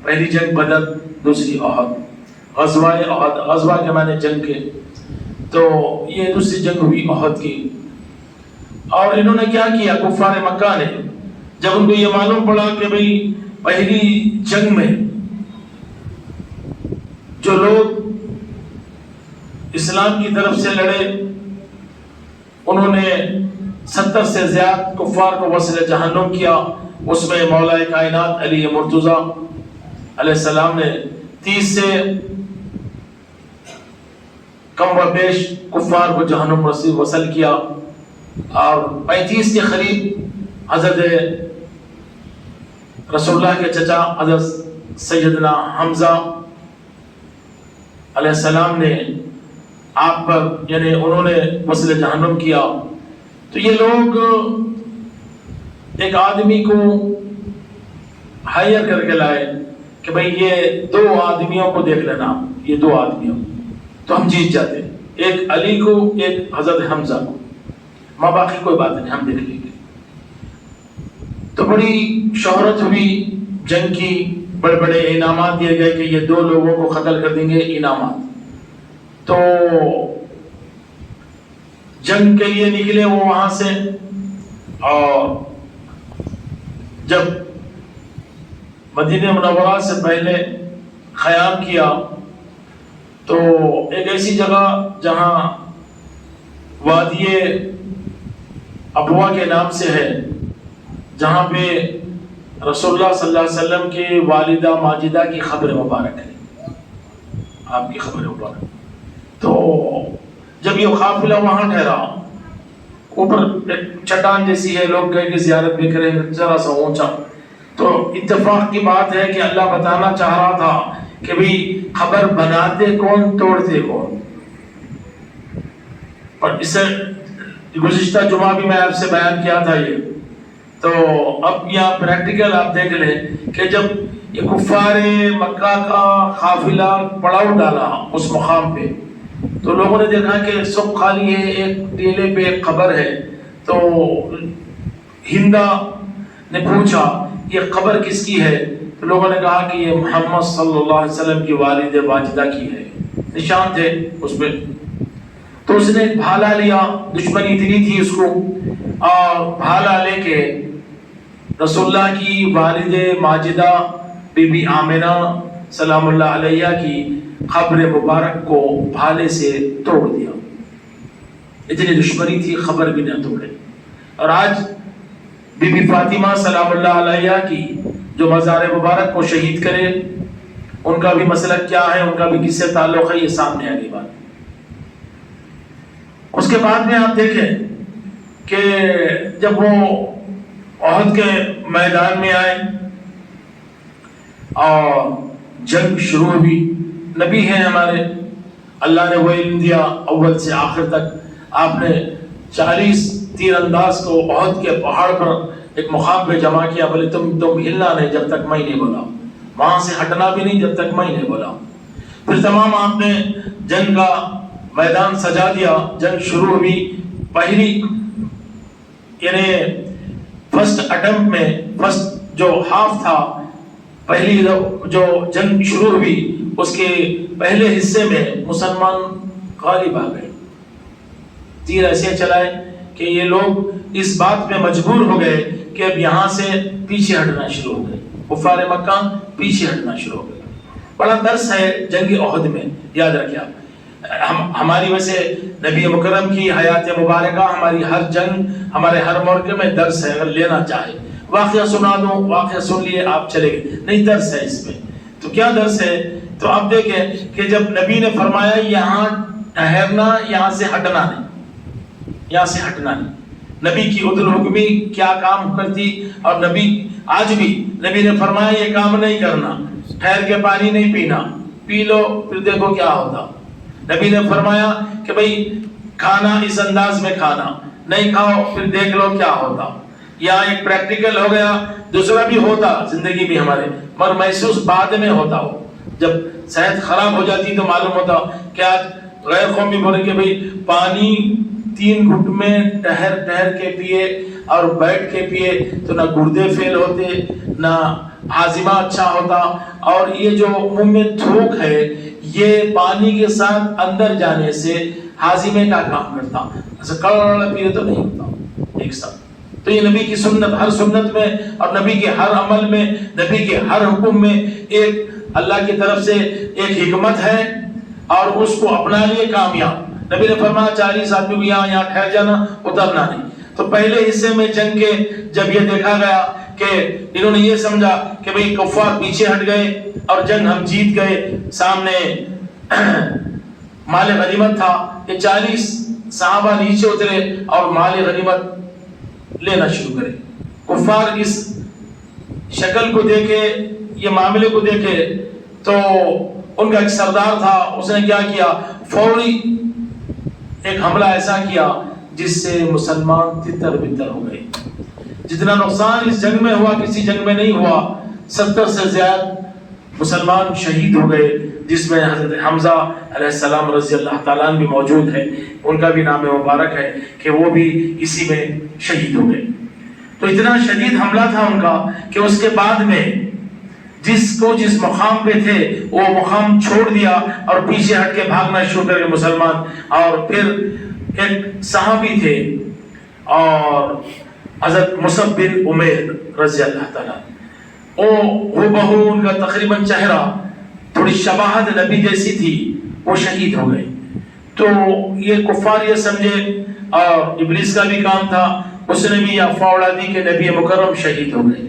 پہلی جنگ بدر، دوسری احد، غزوہ احد، غزوہ کے معنی جنگ کے، تو یہ دوسری جنگ ہوئی احد کی۔ اور انہوں نے کیا کیا کفار مکہ نے، جب ان کو یہ معلوم پڑا کہ بھئی پہلی جنگ میں جو لوگ اسلام کی طرف سے لڑے انہوں نے 70 سے زیادہ کفار کو وصل جہنم کیا، اس میں مولا کائنات علی مرتضیٰ علیہ السلام نے 30 سے کم و بیش کفار کو جہنم وصل کیا، اور 35 کے قریب حضرت رسول اللہ کے چچا حضرت سیدنا حمزہ علیہ السلام نے آپ پر یعنی انہوں نے وصل جہنم کیا۔ تو یہ لوگ ایک آدمی کو ہائر کر کے لائے کہ بھئی یہ 2 آدمیوں کو دیکھ لینا، یہ 2 آدمیوں تو ہم جیت جاتے، ایک علی کو ایک حضرت حمزہ کو، ماں باقی کوئی بات نہیں ہم دیکھ لیں گے۔ تو بڑی شہرت ہوئی جنگ کی، بڑے بڑے انعامات دیے گئے کہ یہ 2 لوگوں کو قتل کر دیں گے، انعامات۔ تو جنگ کے لیے نکلے وہ وہاں سے، اور جب مدینہ منورہ سے پہلے قیام کیا تو ایک ایسی جگہ جہاں وادی ابوا کے نام سے ہے، جہاں پہ رسول اللہ صلی اللہ علیہ وسلم کی والدہ ماجدہ کی قبر مبارک ہے، آپ کی قبر مبارک۔ تو جب یہ قافلہ وہاں ٹھہرا، اوپر ایک چٹان جیسی ہے، لوگ گئے کہ زیارت بھی کریں، ذرا سا اونچا، تو اتفاق کی بات ہے کہ اللہ بتانا چاہ رہا تھا کہ بھی قبر بناتے کون توڑتے کون۔ اور اس سے گزشتہ جمعہ بھی میں آپ سے بیان کیا تھا یہ، تو اب یہاں پریکٹیکل آپ دیکھ لیں کہ جب یہ کفار مکہ کا قافلہ پڑاؤ ڈالا اس مقام پہ، تو لوگوں نے دیکھا کہ سب خالی ہے، ایک ٹیلے پہ ایک قبر ہے۔ تو ہندا نے پوچھا یہ قبر کس کی ہے؟ تو لوگوں نے کہا کہ یہ محمد صلی اللہ علیہ وسلم کی والد واجدہ کی ہے، نشان تھے اس پہ۔ تو اس نے بھالا لیا، دشمنی اتنی تھی اس کو، اور بھالا لے کے رسول اللہ کی والد ماجدہ بی بی آمنہ سلام اللہ علیہ کی قبر مبارک کو بھالے سے توڑ دیا۔ اتنی دشمنی تھی، قبر بھی نہ توڑے۔ اور آج بی بی فاطمہ سلام اللہ علیہ کی جو مزار مبارک کو شہید کرے، ان کا بھی مسلک کیا ہے، ان کا بھی کس سے تعلق ہے، یہ سامنے آ گئی بات۔ اس کے بعد میں آپ دیکھیں کہ جب وہ احد کے میدان میں آئے اور جنگ شروع ہوئی، نبی ہیں ہمارے، اللہ نے وہ علم دیا اول سے آخر تک۔ آپ نے 40 تیر انداز کو احد کے پہاڑ پر ایک مقام پہ جمع کیا، بولے تم ہلنا نہیں جب تک میں نہیں بولا، وہاں سے ہٹنا بھی نہیں جب تک میں نہیں بولا۔ پھر تمام آپ نے جنگ کا میدان سجا دیا، جنگ شروع ہوئی۔ پہلی یعنی فرسٹ اٹمپٹ میں، فرسٹ جو ہاف تھا، پہلی جو جنگ شروع ہوئی اس کے پہلے حصے میں مسلمان غالب آ گئے، تیر ایسے چلائے کہ یہ لوگ اس بات پہ مجبور ہو گئے کہ اب یہاں سے پیچھے ہٹنا شروع ہو گئے، کفار مکہ پیچھے ہٹنا شروع ہو گئے۔ بڑا درس ہے جنگ احد میں، یاد رکھیں آپ۔ ہماری ویسے نبی مکرم کی حیات مبارکہ ہماری ہر جنگ، ہمارے ہر موقع میں درس ہے، اگر لینا چاہے واقعہ سنا دو، واقعہ سن لیے آپ چلے گئے، نہیں درس ہے اس میں۔ تو کیا درس ہے؟ تو آپ دیکھیں کہ جب نبی نے فرمایا یہاں ٹھہرنا، یہاں سے ہٹنا نہیں، یہاں سے ہٹنا نہیں، نبی کی عدل حکمی کیا کام کرتی، اور نبی آج بھی نبی نے فرمایا یہ کام نہیں کرنا، ٹھہر کے پانی نہیں پینا، پی لو پھر دیکھو کیا ہوتا۔ نبی نے فرمایا کہ بھئی کھانا اس انداز میں کھانا، نہیں کھاؤ پھر دیکھ لو کیا ہوتا۔ یہاں ایک پریکٹیکل ہو گیا، دوسرا بھی ہوتا زندگی میں ہمارے، مگر محسوس بعد میں ہوتا ہو، جب صحت خراب ہو جاتی تو معلوم ہوتا کہ آج غیر قومی بولے کہ بھئی پانی 3 گھٹ میں ٹہر کے پیے اور بیٹھ کے پیے تو نہ گردے فیل ہوتے، نہ ہاضمہ اچھا ہوتا، اور یہ جو منہ میں تھوک ہے یہ پانی کے ساتھ اندر جانے سے ہاضمے کا کام کرتا، ایسا کڑ پیے تو نہیں ہوتا ایک ساتھ۔ تو یہ نبی کی سنت، ہر سنت میں اور نبی کے ہر عمل میں، نبی کے ہر حکم میں ایک اللہ کی طرف سے ایک حکمت ہے، اور اس کو اپنا لیے کامیاب۔ نبی نے فرمایا 40 آدمی کو یہاں ٹھہر جانا، اترنا نہیں۔ تو پہلے حصے میں جنگ کے جب یہ دیکھا گیا کہ انہوں نے یہ سمجھا کہ بھئی کفار پیچھے ہٹ گئے اور جنگ ہم جیت گئے، سامنے مال غنیمت تھا، کہ 40 صحابہ نیچے اترے اور مال غنیمت لینا شروع کرے۔ کفار اس شکل کو دیکھے، یہ معاملے کو دیکھے، تو ان کا ایک سردار تھا، اس نے کیا کیا، فوری ایک حملہ ایسا کیا جس سے مسلمان تتر بتر ہو گئے۔ جتنا نقصان اس جنگ میں ہوا کسی جنگ میں نہیں ہوا، 70 سے زیادہ مسلمان شہید ہو گئے، جس میں حضرت حمزہ علیہ السلام رضی اللہ تعالیٰ عنہ بھی موجود ہے، ان کا بھی نام مبارک ہے کہ وہ بھی اسی میں شہید ہو گئے۔ تو اتنا شدید حملہ تھا ان کا کہ اس کے بعد میں جس مقام پہ تھے وہ مقام چھوڑ دیا اور پیچھے ہٹ کے بھاگنا شروع کر کے مسلمان۔ اور پھر ایک صحابی تھے اور حضرت مصعب بن عمیر رضی اللہ تعالیٰ، وہ بہو ان کا تقریباً چہرہ تھوڑی شباہت نبی جیسی تھی، وہ شہید ہو گئے۔ تو یہ کفار یہ سمجھے، اور ابلیس کا بھی کام تھا، اس نے بھی افواہ اڑا دی کہ نبی مکرم شہید ہو گئے۔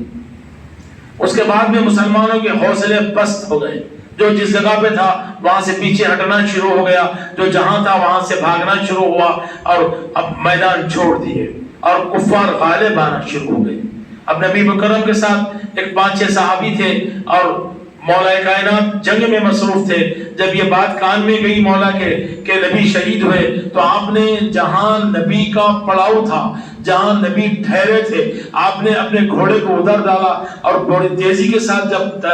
اس کے بعد میں مسلمانوں کے حوصلے پست ہو گئے، جو جس جگہ پہ تھا وہاں سے پیچھے ہٹنا شروع ہو گیا، جو جہاں تھا وہاں سے بھاگنا شروع ہوا، اور اب میدان چھوڑ دیے اور کفار غالب آنا شروع ہو گئے۔ اب نبی مکرم کے ساتھ ایک 5-6 صحابی تھے اور مولا کائنات جنگ میں مصروف تھے۔ جب یہ بات کان میں گئی مولا کے کہ نبی شہید ہوئے، تو آپ نے جہاں نبی کا پڑاؤ تھا، جہاں نبی ٹھہرے تھے، آپ نے اپنے گھوڑے کو ادھر ڈالا اور بڑی تیزی کے ساتھ جب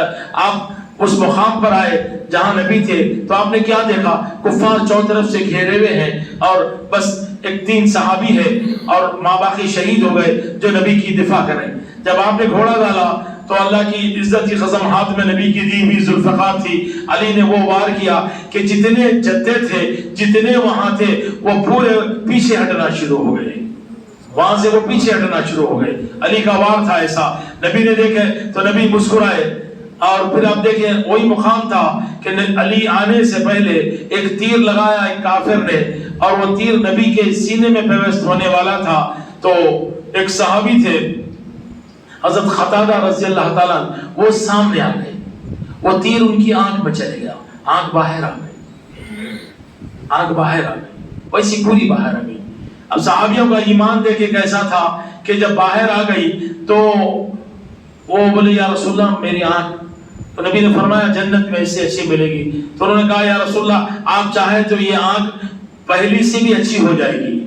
آپ اس مقام پر آئے جہاں نبی تھے، تو آپ نے کیا دیکھا، کفار چاروں طرف سے گھیرے ہوئے ہیں اور بس ایک 3 صحابی ہے اور ماں باقی شہید ہو گئے جو نبی کی دفاع کریں۔ جب آپ نے گھوڑا ڈالا تو اللہ کی عزت کی قسم ہاتھ میں نبی کی دی ہوئی ذوالفقار تھی، علی نے وہ وار کیا کہ جتنے جتے تھے، جتنے وہاں تھے، وہ پورے پیچھے ہٹنا شروع ہو گئے، وہاں سے وہ پیچھے ہٹنا شروع ہو گئے۔ علی کا وار تھا ایسا، نبی نے دیکھے تو نبی مسکرائے، اور پھر آپ دیکھیں وہی مقام تھا کہ علی آنے سے پہلے ایک تیر لگایا ایک کافر نے، اور وہ تیر نبی کے سینے میں پیوست ہونے والا تھا۔ تو ایک صحابی تھے حضرت قتادہ رضی اللہ تعالیٰ، وہ سامنے آ گئے، وہ تیر ان کی آنکھ میں چلے گیا، آنکھ باہر آ گئی، آنکھ باہر آ گئی، ویسی پوری باہر آ گئی۔ اب صحابیوں کا ایمان دیکھے کیسا تھا کہ جب باہر آ گئی تو وہ بولے یا رسول اللہ میری آنکھ، تو نبی نے فرمایا جنت میں اس سے اچھی ملے گی۔ تو انہوں نے کہا یا رسول اللہ آپ چاہیں تو یہ آنکھ پہلی سے بھی اچھی ہو جائے گی،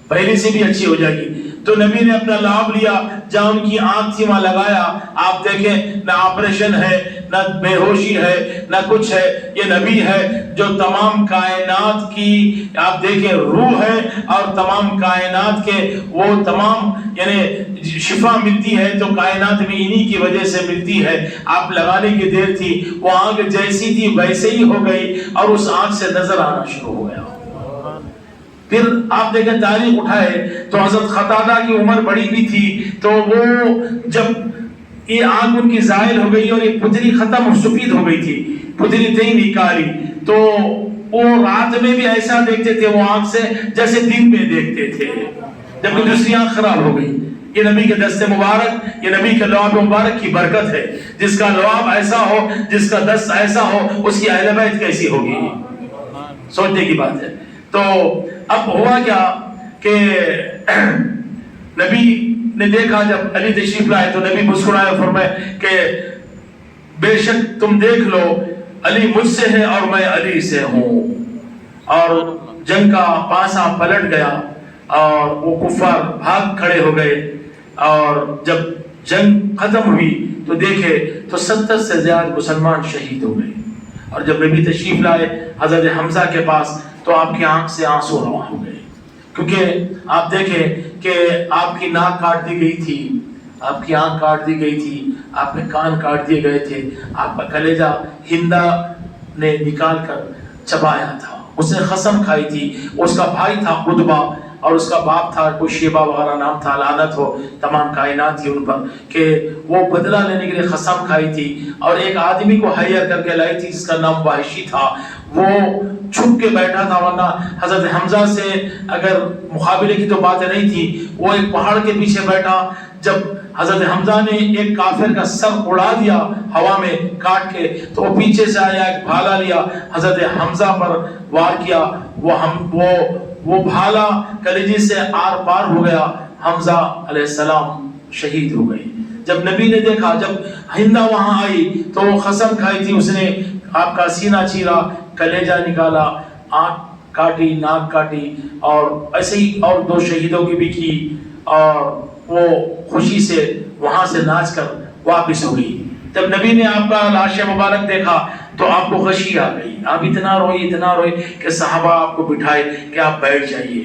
پہلی سے بھی اچھی ہو جائے گی۔ تو نبی نے اپنا لعاب لیا، جہاں ان کی آنکھ تھی وہاں لگایا۔ آپ دیکھیں نہ آپریشن ہے، نہ بے ہوشی ہے، نہ کچھ ہے، یہ نبی ہے جو تمام کائنات کی آپ دیکھیں روح ہے، اور تمام کائنات کے وہ تمام یعنی شفا ملتی ہے تو کائنات میں انہی کی وجہ سے ملتی ہے۔ آپ لگانے کی دیر تھی، وہ آنکھ جیسی تھی ویسے ہی ہو گئی، اور اس آنکھ سے نظر آنا شروع ہو گیا۔ پھر آپ دیکھیں تاریخ اٹھائے تو حضرت قتادہ کی عمر بڑی بھی تھی، تو وہ جب یہ آنکھ ان کی زائل ہو گئی اور یہ پتلی ختم سفید ہو گئی تھی، پتلی تھی نہیں کالی، تو وہ رات میں بھی ایسا دیکھتے تھے وہ آنکھ سے جیسے دن میں دیکھتے تھے، جبکہ دوسری آنکھ خراب ہو گئی۔ یہ نبی کے دست مبارک، یہ نبی کے لعاب مبارک کی برکت ہے۔ جس کا لعاب ایسا ہو، جس کا دست ایسا ہو، اس کی اہل بیت کیسی ہوگی، سوچنے کی بات ہے۔ تو اب ہوا کیا کہ نبی نے دیکھا جب علی تشریف لائے تو نبی مسکرائے، فرمائے کہ بے شک تم دیکھ لو علی مجھ سے ہے اور میں علی سے ہوں۔ اور جنگ کا پانسا پلٹ گیا اور وہ کفار بھاگ کھڑے ہو گئے، اور جب جنگ ختم ہوئی تو دیکھے تو 70 سے زیادہ مسلمان شہید ہو گئے۔ اور جب نبی تشریف لائے حضرت حمزہ کے پاس تو آپ کی آنکھ سے آنسو رواں ہو گئے، کیونکہ آپ دیکھیں کہ آپ کی ناک کاٹ دی گئی تھی آپ کی آنکھ کاٹ دی گئی تھی، آپ کے کان کاٹ دیے گئے تھے، آپ کا کلیجہ ہندا نے نکال کر چبایا تھا، اس نے قسم کھائی تھی، اس کا بھائی تھا عتبہ اور اس کا باپ تھا کوئی شیبہ وغیرہ نام تھا، لعنت ہو تمام کائنات تھی ان پر، کہ وہ بدلہ لینے کے لیے قسم کھائی تھی اور ایک آدمی کو ہائر کر کے لائی تھی جس کا نام وحشی تھا، وہ چھپ کے بیٹھا تھا، ورنہ حضرت حمزہ سے اگر مقابلے کی تو باتیں نہیں تھی، وہ ایک پہاڑ کے پیچھے بیٹھا، جب حضرت حمزہ نے ایک کافر کا سر اڑا دیا ہوا میں کاٹ کے، تو وہ پیچھے سے آیا، ایک بھالا لیا، حضرت حمزہ پر وار کیا، وہ بھالا کلیجے سے آر پار ہو گیا، حمزہ علیہ السلام شہید ہو گئے۔ جب نبی نے دیکھا، جب ہندا وہاں آئی تو وہ قسم کھائی تھی، اس نے آپ کا سینہ چیرا، کلیجہ نکالا، آنکھ کاٹی، ناک کاٹی، اور ایسے ہی اور 2 شہیدوں کی بھی کی، اور وہ خوشی سے وہاں سے ناچ کر واپس ہو گئی۔ جب نبی نے آپ کا لاش مبارک دیکھا تو آپ کو غشی آ گئی، آپ اتنا روئے کہ صحابہ آپ کو بٹھائے کہ آپ بیٹھ جائیے۔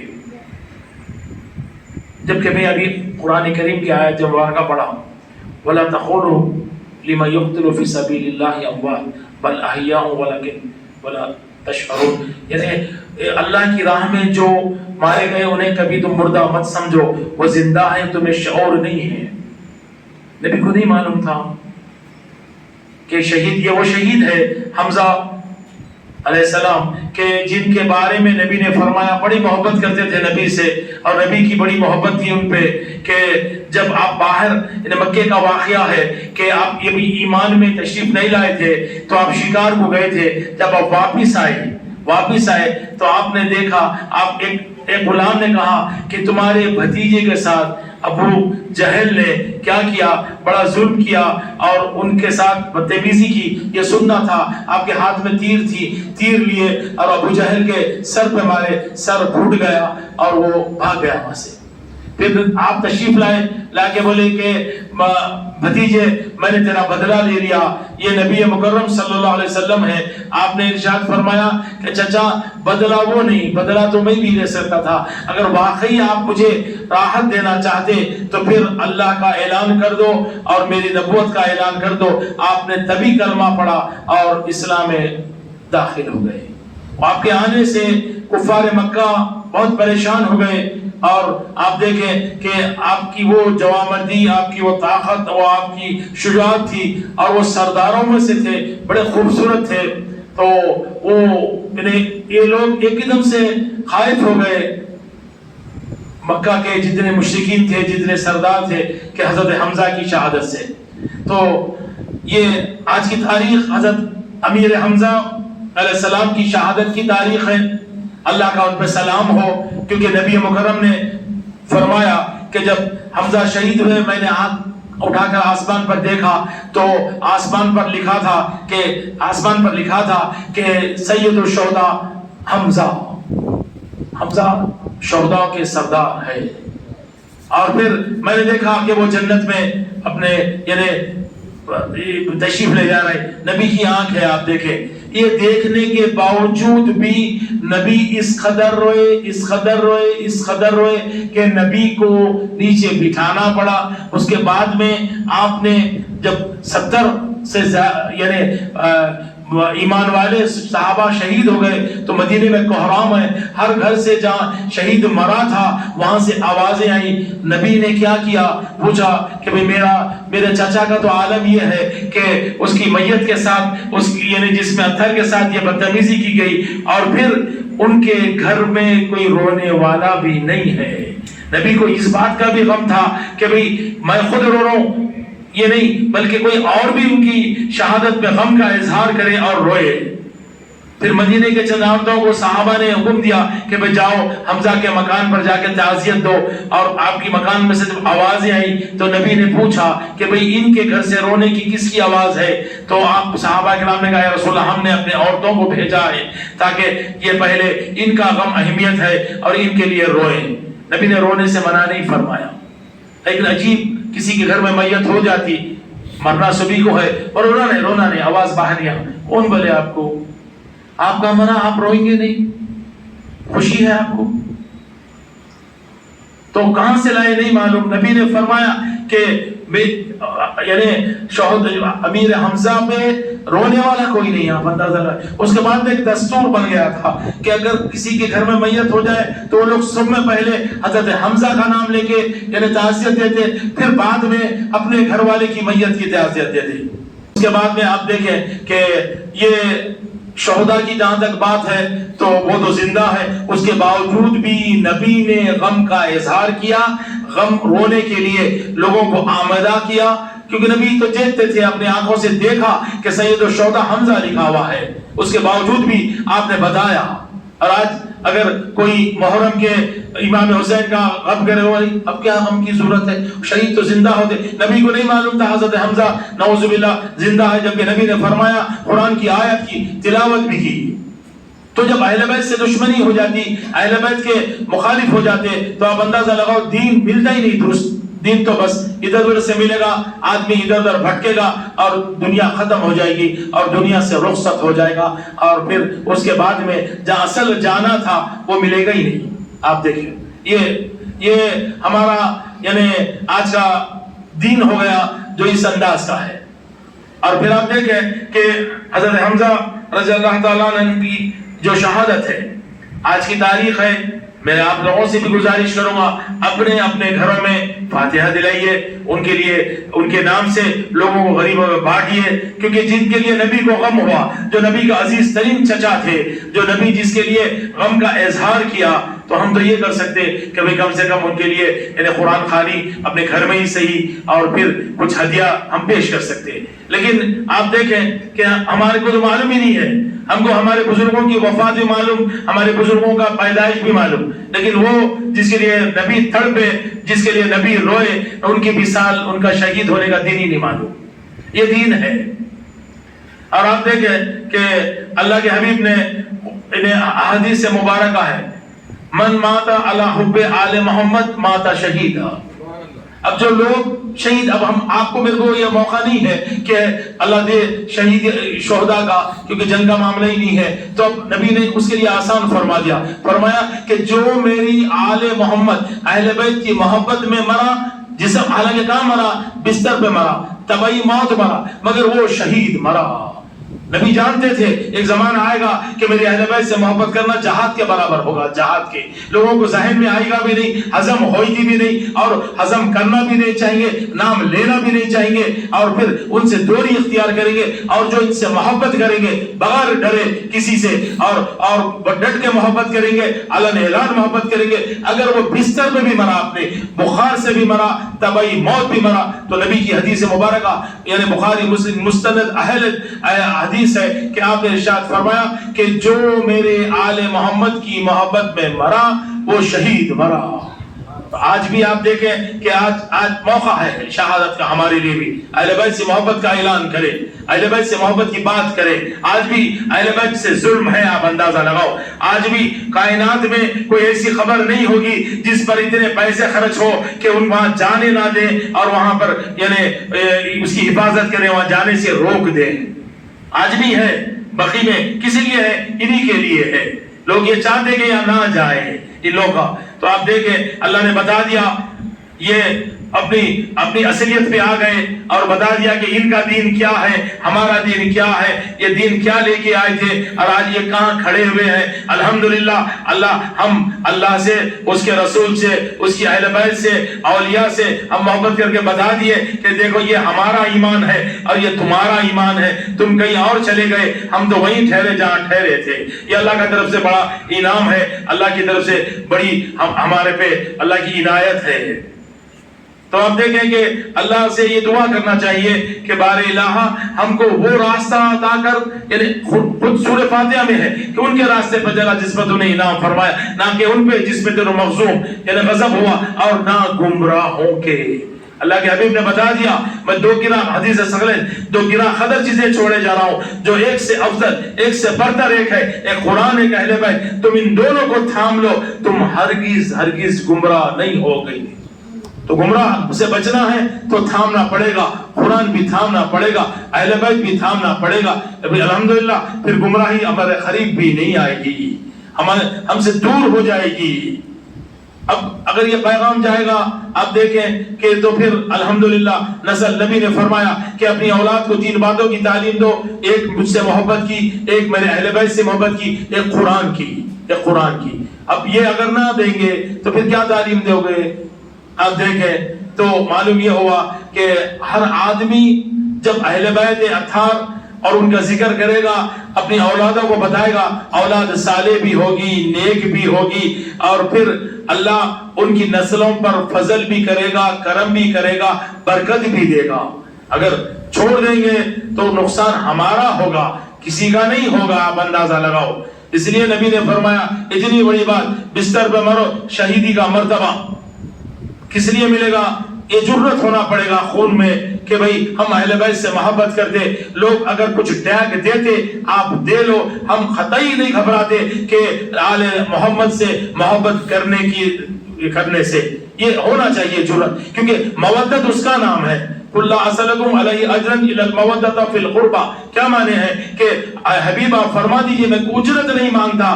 جبکہ میں ابھی قرآن کریم کی آیت مبارکہ پڑھا، وَلَا تَقُولُوا لِمَن يُقْتَلُ فِي سَبِيلِ اللَّهِ أَمْوَاتٌ بَلْ أَحْيَاءٌ وَلَكِنْ وَلَا تَشْعُرُونَ، یعنی اللہ کی راہ میں جو مارے گئے انہیں کبھی تم مردہ مت سمجھو، وہ زندہ ہیں، تمہیں شعور نہیں ہے۔ نبی کو نہیں معلوم تھا کہ شہید، یہ وہ شہید ہے حمزہ علیہ السلام کہ جن کے بارے میں نبی نے فرمایا، بڑی محبت کرتے تھے نبی سے، اور نبی کی بڑی محبت تھی ان پہ، کہ جب آپ باہر، مکے کا واقعہ ہے کہ آپ یہ بھی ایمان میں تشریف نہیں لائے تھے تو آپ شکار کو گئے تھے، جب آپ واپس آئے تو آپ نے دیکھا، آپ ایک غلام نے کہا کہ تمہارے بھتیجے کے ساتھ ابو جہل نے کیا کیا، بڑا ظلم کیا اور ان کے ساتھ بدتمیزی کی، یہ سننا تھا، آپ کے ہاتھ میں تیر تھی، تیر لیے اور ابو جہل کے سر پہ مارے، سر پھوٹ گیا اور وہ بھاگ گیا وہاں سے۔ پھر آپ تشریف لا کے بولے کہ بھتیجے میں نے تیرا بدلہ لے لیا، یہ نبی مکرم صلی اللہ علیہ وسلم ہے۔ آپ نے ارشاد فرمایا کہ چچا بدلہ وہ نہیں، بدلہ تو میں بھی لے سکتا تھا، اگر واقعی آپ مجھے راحت دینا چاہتے تو پھر اللہ کا اعلان کر دو اور میری نبوت کا اعلان کر دو۔ آپ نے تبھی کلمہ پڑھا اور اسلام میں داخل ہو گئے۔ آپ کے آنے سے کفار مکہ بہت پریشان ہو گئے، اور آپ دیکھیں کہ آپ کی وہ جوامردی، آپ کی وہ طاقت، وہ آپ کی شجاعت تھی، اور وہ سرداروں میں سے تھے، بڑے خوبصورت تھے، تو وہ یہ لوگ ایک دم سے خائف ہو گئے، مکہ کے جتنے مشرکین تھے، جتنے سردار تھے، کہ حضرت حمزہ کی شہادت سے۔ تو یہ آج کی تاریخ حضرت امیر حمزہ علیہ السلام کی شہادت کی تاریخ ہے، اللہ کا ان پہ سلام ہو، کیونکہ نبی مکرم نے فرمایا کہ جب حمزہ شہید ہوئے، میں نے آنکھ اٹھا کر آسمان پر دیکھا تو آسمان پر لکھا تھا کہ سید الشہداء حمزہ شہداء کے سردار ہے۔ اور پھر میں نے دیکھا کہ وہ جنت میں اپنے تشریف لے جا رہے، نبی کی آنکھ ہے، آپ دیکھیں، یہ دیکھنے کے باوجود بھی نبی اس قدر روئے کہ نبی کو نیچے بٹھانا پڑا۔ اس کے بعد میں آپ نے جب 70 سے ایمان والے صحابہ شہید ہو گئے تو مدینے میں کوہرام ہے، ہر گھر سے جہاں شہید مرا تھا وہاں سے آوازیں آئیں۔ نبی نے کیا کیا، پوچھا کہ میرے چچا کا تو عالم یہ ہے کہ اس کی میت کے ساتھ، اس کی جس میں اتھر کے ساتھ یہ بدتمیزی کی گئی، اور پھر ان کے گھر میں کوئی رونے والا بھی نہیں ہے۔ نبی کو اس بات کا بھی غم تھا کہ میں خود رو رہا ہوں، یہ نہیں بلکہ کوئی اور بھی ان کی شہادت میں غم کا اظہار کرے اور روئے۔ پھر مدینے کے چند عورتوں کو صحابہ نے حکم دیا کہ جاؤ حمزہ کے مکان پر جا کے تعزیت دو، اور آپ کی مکان میں سے جب آوازیں آئی تو نبی نے پوچھا کہ ان کے گھر سے رونے کی کس کی آواز ہے؟ تو آپ صحابہ کرام نے کہا یا رسول اللہ، ہم نے اپنے عورتوں کو بھیجا ہے تاکہ یہ پہلے ان کا غم اہمیت ہے اور ان کے لیے روئیں۔ نبی نے رونے سے منع نہیں فرمایا، لیکن عجیب کسی کے گھر میں میت ہو جاتی، مرنا سبھی کو ہے، اور رونا نہیں، آواز باہر نہیں آ، کون بولے آپ کو؟ آپ کا منع، آپ روئیں گے نہیں؟ خوشی ہے آپ کو تو کہاں سے لائے نہیں معلوم۔ نبی نے فرمایا کہ یعنی امیر حمزہ پہ رونے والا کوئی نہیں، آپ اندازہ لگائیں۔ اس کے بعد میں ایک دستور بن گیا تھا کہ اگر کسی کے گھر میں میت ہو جائے تو وہ لوگ سب میں پہلے حضرت حمزہ کا نام لے کے یعنی تعزیت دیتے، پھر بعد میں اپنے گھر والے کی میت کی تعزیت دیتے۔ اس کے بعد میں آپ دیکھیں کہ یہ شہداء کی جہاں تک بات ہے تو وہ تو زندہ ہے، اس کے باوجود بھی نبی نے غم کا اظہار کیا، غم رونے کے لیے لوگوں کو آمادہ کیا، کیونکہ نبی تو دیکھتے تھے، اپنے آنکھوں سے دیکھا کہ سید الشہداء حمزہ لکھا ہوا ہے، اس کے باوجود بھی آپ نے بتایا۔ اور آج اگر کوئی محرم کے امام حسین کا غم کرے ہوا، اب کیا غم کی ضرورت ہے، شہید تو زندہ ہوتے۔ نبی کو نہیں معلوم تھا حضرت حمزہ نعوذ باللہ زندہ ہے، جبکہ نبی نے فرمایا، قرآن کی آیت کی تلاوت بھی کی۔ تو جب اہل بیت سے دشمنی ہو جاتی، اہل بیت کے مخالف ہو جاتے، تو آپ اندازہ لگاؤ دین ملتا ہی نہیں درست، دین تو بس ادھر ادھر سے ملے گا، آدمی ادھر ادھر بھٹکے گا اور دنیا ختم ہو جائے گی اور دنیا سے رخصت ہو جائے گا، اور پھر اس کے بعد میں جہاں اصل جانا تھا وہ ملے گا ہی نہیں۔ آپ دیکھیں یہ ہمارا یعنی آج کا دین ہو گیا جو اس انداز کا ہے۔ اور پھر آپ دیکھیں کہ حضرت حمزہ رضی اللہ تعالیٰ عنہ کی جو شہادت ہے، آج کی تاریخ ہے، میں آپ لوگوں سے بھی گزارش کروں گا اپنے اپنے گھروں میں فاتحہ دلائیے، ان کے لیے ان کے نام سے لوگوں کو غریبوں میں بانٹیے، کیونکہ جن کے لیے نبی کو غم ہوا، جو نبی کا عزیز ترین چچا تھے، جو نبی جس کے لیے غم کا اظہار کیا، تو ہم تو یہ کر سکتے کہ بھئی کم سے کم ان کے لیے یعنی قرآن خوانی اپنے گھر میں ہی صحیح اور پھر کچھ ہدیہ ہم پیش کر سکتے۔ لیکن آپ دیکھیں کہ ہمارے کو تو معلوم ہی نہیں ہے، ہم کو ہمارے بزرگوں کی وفات بھی معلوم، ہمارے بزرگوں کا پیدائش بھی معلوم، لیکن وہ جس کے لیے نبی تڑپے، جس کے لیے نبی روئے، ان کی مثال، ان کا شہید ہونے کا دین ہی نہیں معلوم۔ یہ دین ہے۔ اور آپ دیکھیں کہ اللہ کے حبیب نے احادیث سے مبارکہ ہے، من ماتا علی حب آل محمد ماتا شہیدا۔ اب جو لوگ شہید، اب ہم آپ کو میرے کو یہ موقع نہیں ہے کہ اللہ دے شہید شہداء کا، کیونکہ جنگ کا معاملہ ہی نہیں ہے، تو اب نبی نے اس کے لیے آسان فرما دیا، فرمایا کہ جو میری آل محمد اہل بیت کی محبت میں مرا، جسم حالانکہ کہاں مرا، بستر پہ مرا، طبعی موت مرا، مگر وہ شہید مرا۔ نبی جانتے تھے ایک زمانہ آئے گا کہ میری اہل بیت سے محبت کرنا جہاد کے برابر ہوگا، جہاد کے، لوگوں کو ذہن میں آئے گا بھی نہیں، ہضم ہوئے گی بھی نہیں، اور ہضم کرنا بھی نہیں چاہیں گے، نام لینا بھی نہیں چاہیں گے، اور پھر ان سے دوری اختیار کریں گے، اور جو ان سے محبت کریں گے بغیر ڈرے کسی سے، اور ڈٹ کے محبت کریں گے، علن اعلان محبت کریں گے، اگر وہ بستر میں بھی مرا، اپنے بخار سے بھی مرا، طبعی موت بھی مرا، تو نبی کی حدیث مبارکہ یعنی بخاری مسلم مستند حدیث ہے کہ آپ نے ارشاد فرمایا کہ جو میرے آل محمد کی محبت میں مرا وہ شہید مرا۔ آج بھی آپ دیکھیں کہ آج موقع ہے شہادت کا ہمارے لیے بھی، اہل بیت سے محبت کا اعلان کرے، اہل بیت سے محبت کی بات کرے۔ آج بھی اہل بیت سے ظلم ہے، آپ اندازہ لگاؤ، آج بھی کائنات میں کوئی ایسی خبر نہیں ہوگی جس پر اتنے پیسے خرچ ہو کہ ان وہاں جانے نہ دیں اور وہاں پر یعنی اس کی حفاظت کریں، وہاں جانے سے روک دیں۔ آج بھی ہے بقی میں، کسی لیے ہے؟ انہی کے لیے ہے، لوگ یہ چاہتے کہ یا نہ جائے ان لوگوں کا۔ تو آپ دیکھیں اللہ نے بتا دیا، یہ اپنی اصلیت پہ آ گئے اور بتا دیا کہ ان کا دین کیا ہے، ہمارا دین کیا ہے، یہ دین کیا لے کے آئے تھے، اور آج یہ کہاں کھڑے ہوئے ہیں۔ الحمدللہ ہم اللہ سے، اس کے رسول سے، اس کی اہل بیت سے، اولیاء سے ہم محبت کر کے بتا دیے کہ دیکھو یہ ہمارا ایمان ہے اور یہ تمہارا ایمان ہے، تم کہیں اور چلے گئے، ہم تو وہیں ٹھہرے جہاں ٹھہرے تھے۔ یہ اللہ کی طرف سے بڑا انعام ہے، اللہ کی طرف سے بڑی ہمارے پہ اللہ کی عنایت ہے۔ تو آپ دیکھیں کہ اللہ سے یہ دعا کرنا چاہیے کہ بار الہ ہم کو وہ راستہ عطا کر، یعنی خود سورہ فاتحہ میں ہے کہ ان کے راستے پر چلا جس پر تو نے انعام فرمایا، نہ کہ ان پہ جس پہ تو مغضوب یعنی غضب ہوا، اور نہ گمراہوں کے۔ اللہ کے حبیب نے بتا دیا، میں دو گرہ حدیث سغلین، دو گرہ خدر چیزیں چھوڑے جا رہا ہوں جو ایک سے افضل، ایک سے برتر ایک ہے، ایک قرآن، ایک اہل بیت، تم ان دونوں کو تھام لو، تم ہرگز گمراہ نہیں ہو گئی۔ تو گمراہ سے بچنا ہے تو تھامنا پڑے گا، قرآن بھی تھامنا پڑے گا، اہل بیت بھی تھامنا پڑے گا۔ الحمدللہ پھر گمراہی ہمارے قریب بھی نہیں آئے گی، ہم سے دور ہو جائے گی۔ اب اگر یہ پیغام جائے گا آپ دیکھیں کہ تو پھر الحمدللہ نسل نبی نے فرمایا کہ اپنی اولاد کو 3 باتوں کی تعلیم دو، ایک مجھ سے محبت کی، ایک میرے اہل بیت سے محبت کی، ایک قرآن کی۔ اب یہ اگر نہ دیں گے تو پھر کیا تعلیم دو گے؟ آپ دیکھیں تو معلوم یہ ہوا کہ ہر آدمی جب اہل بیت اطہار اور ان کا ذکر کرے گا، اپنی اولادوں کو بتائے گا، اولاد صالح بھی ہوگی، نیک بھی ہوگی، اور پھر اللہ ان کی نسلوں پر فضل بھی کرے گا، کرم بھی کرے گا، برکت بھی دے گا۔ اگر چھوڑ دیں گے تو نقصان ہمارا ہوگا، کسی کا نہیں ہوگا، آپ اندازہ لگاؤ۔ اس لیے نبی نے فرمایا اتنی بڑی بات، بستر پہ مرو، شہیدی کا مرتبہ کس لیے ملے گا؟ یہ جرت ہونا پڑے گا خون میں کہ بھئی ہم اہل بیت سے محبت کرتے۔ لوگ اگر کچھ ٹیگ دیتے آپ دے لو، ہم قطعی نہیں گھبراتے کہ آل محمد سے محبت کرنے سے۔ یہ ہونا چاہیے جرت، کیونکہ مودت اس کا نام ہے۔ قُلْ لَا أَسْأَلُكُمْ عَلَيْهِ أَجْرًا إِلَّا الْمَوَدَّةَ فِي الْقُرْبَى۔ کیا معنی ہے کہ حبیب آپ فرما دیجئے میں اجرت نہیں مانگتا،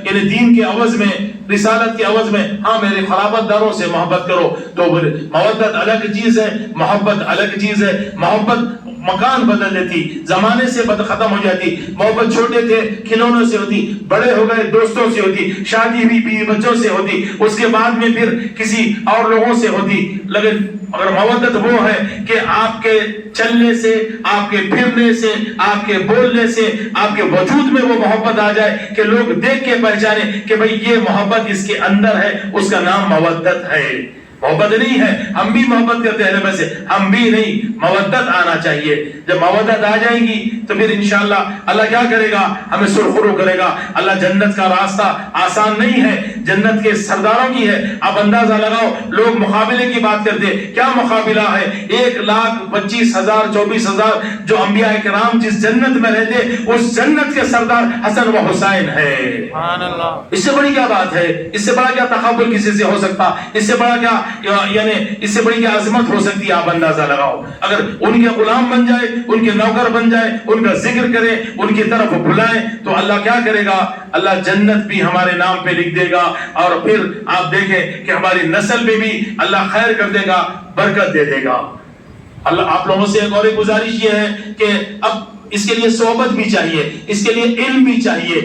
یعنی دین کے عوض میں، رسالت کے عوض میں، ہاں میرے خلافت داروں سے محبت کرو۔ تو مودت الگ چیز ہے، محبت الگ چیز ہے۔ محبت مکان بدل دیتی، زمانے سے ختم ہو جاتی۔ محبت چھوٹے تھے کھلونوں سے ہوتی، بڑے ہو گئے دوستوں سے ہوتی، شادی بھی بیوی بچوں سے ہوتی، اس کے بعد میں پھر کسی اور لوگوں سے ہوتی۔ لیکن اگر مودت وہ ہے کہ آپ کے چلنے سے، آپ کے پھرنے سے، آپ کے بولنے سے، آپ کے وجود میں وہ محبت آ جائے کہ لوگ دیکھ کے پہچانے کہ بھئی یہ محبت اس کے اندر ہے، اس کا نام مودت ہے۔ محبت نہیں ہے ہم بھی محبت کرتے ہیں اہل سے، ہم بھی نہیں، مودت آنا چاہیے۔ جب مودت آ جائے گی تو پھر انشاءاللہ اللہ کیا کرے گا؟ ہمیں سرخرو کرے گا۔ اللہ جنت کا راستہ آسان نہیں ہے، جنت کے سرداروں کی ہے۔ آپ اندازہ لگاؤ، لوگ مقابلے کی بات کرتے، کیا مقابلہ ہے؟ 1,25,000 24,000 جو انبیاء کرام جس جنت میں رہتے، اس جنت کے سردار حسن و حسین ہے۔ سبحان اللہ۔ اس سے بڑی کیا بات ہے؟ اس سے بڑا کیا تقابل کسی سے ہو سکتا؟ اس سے بڑا کیا یعنی اس سے بڑی کیا عظمت ہو سکتی ہے؟ آپ اندازہ لگاؤ۔ اگر ان کے غلام بن جائے، ان کے نوکر بن جائے، ان کا ذکر کریں، ان کی طرف بلائیں، تو اللہ کیا کرے گا؟ اللہ جنت بھی ہمارے نام پہ لکھ دے گا، اور پھر آپ دیکھیں کہ ہماری نسل میں بھی اللہ خیر کر دے گا، برکت دے دے گا۔ اللہ آپ لوگوں سے ایک اور گزارش یہ ہے کہ اب اس کے لیے صحبت بھی چاہیے، اس کے لیے علم بھی چاہیے۔